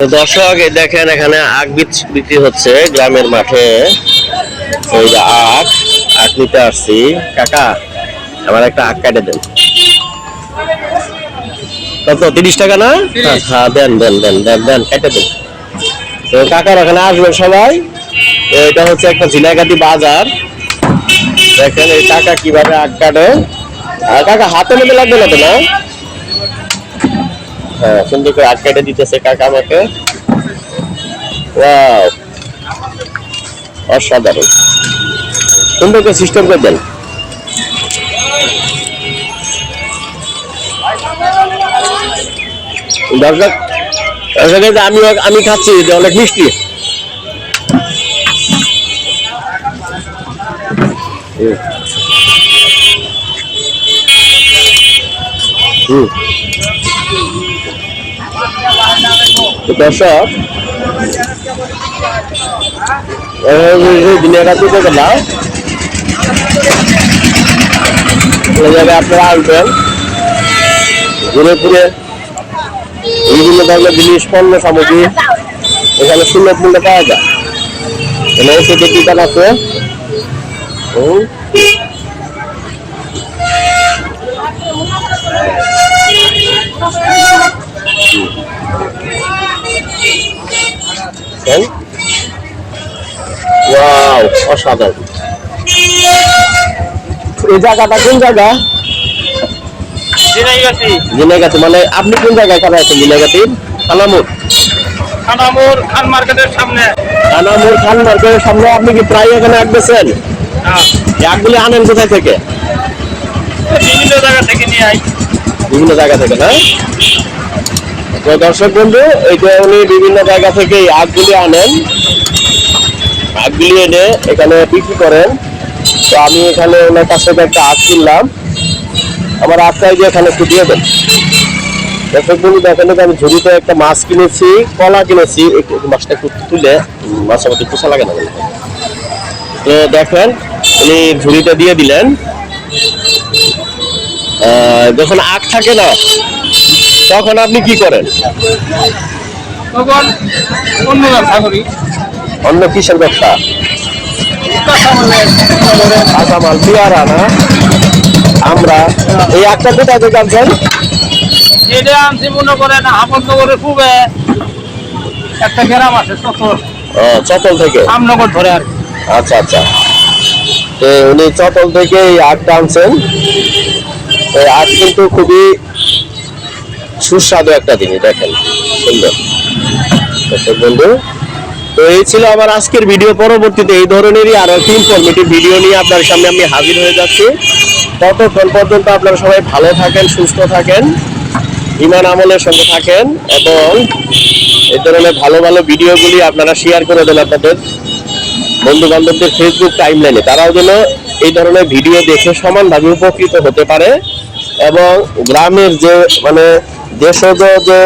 তো দর্শক এই দেখেন এখানে আখ বিক্রি হচ্ছে গ্রামের মাঠে। এই যে আখ নিতে আসছি। কাকা আমার একটা আখ কেটে দেন। কত 30 টাকা না? হ্যাঁ দেন দেন দেন দেন দেন কেটে দেন। তো কাকার এখানে আসবেন সবাই। এটা হচ্ছে একটা ঝিনাইগাতি বাজার। দেখেন এই কাকা কিভাবে আখ কাটে। আর কাকা হাতে নিতে লাগবে না তো না? হ্যাঁ সুন্দর করে আখ কেটে দিতেছে কাকা আমাকে। ওয়াও অসাধারণ, সুন্দর করে সিস্টেম করে দেন। দর্শক আমি খাচ্ছি অনেক মিষ্টি। দর্শক আপনারা আসবেন ঘুরে ফিরে বিভিন্ন ধরনের জিনিস পণ্য সামগ্রী এখানে সুলভ মূল্যে পাওয়া যায়। ওষুধের দোকান আছে। অসাধারণ। এই জায়গাটা কোন জায়গা? ঝিনাইগাতি। মানে আপনি কোন জায়গায় খারাপ আছেন? ঝিনাইগাতির খানামুর খান মার্কেটের সামনে। খানামুর খান মার্কেটের সামনে। আপনি কি প্রায় এখানে আখ বেচেন? আখগুলি আনেন কোথায় থেকে? বিভিন্ন জায়গা থেকে নিয়ে আই। বিভিন্ন জায়গা থেকে না? তো দর্শক বন্ধু এইটা উনি বিভিন্ন জায়গা থেকে আখগুলি আনেন। আখগুলি এনে এখানে বিক্রি করেন। তো আমি এখানে ওনার কাছ থেকে একটা আখ কিনলাম। আমার আখটাই যে এখানে একটু দিয়ে দেন। দর্শক বন্ধু দেখেন আমি ঝুড়িতে একটা মাছ কিনেছি, কলা কিনেছি। মাছটা একটু তুলে মাছের মধ্যে পোষা লাগে না। তো দেখেন উনি ঝুড়িতে দিয়ে দিলেন। যখন আখ থাকে না তখন আপনি কি করেন? অন্য কিসের ব্যবসা? কাঁচামাল পেয়ারা না? আমরা এই আখটা কোথায় থেকে আনছেন? এটা আনছি মনে করেন আহমদনগরের পূবে একটা গ্রাম আছে চতল। চতল থেকে আমনগর ধরে আর। আচ্ছা আচ্ছা। তো উনি চতল থেকে এই আখটা আনছেন। এই আখ কিন্তু খুবই সুস্বাদু একটা জিনিস। দেখেন সুন্দর। বন্ধু তো এই ছিল আমার আজকের ভিডিও। পরবর্তীতে এই ধরনেরই আরো একটি ইনফরমেটিভ ভিডিও নিয়ে আপনার সামনে আমি হাজির হয়ে যাচ্ছি। ততক্ষণ পর্যন্ত আপনারা সবাই ভালো থাকেন, সুস্থ থাকেন, ঈমান আমলের সঙ্গে থাকেন এবং এই ধরনের ভালো ভালো ভিডিওগুলি আপনারা শেয়ার করে দেন আপনাদের বন্ধু বান্ধবদের ফেসবুক টাইমলাইনে। তারাও যেন এই ধরনের ভিডিও দেখে সমানভাবে উপকৃত হতে পারে এবং গ্রামের যে মানে দেশজ যে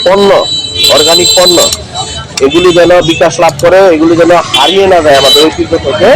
পণ্য, অর্গানিক পণ্য, এগুলি যেন বিকাশ লাভ করে, এগুলি যেন হারিয়ে না যায় আমাদের ঐতিহ্য থেকে।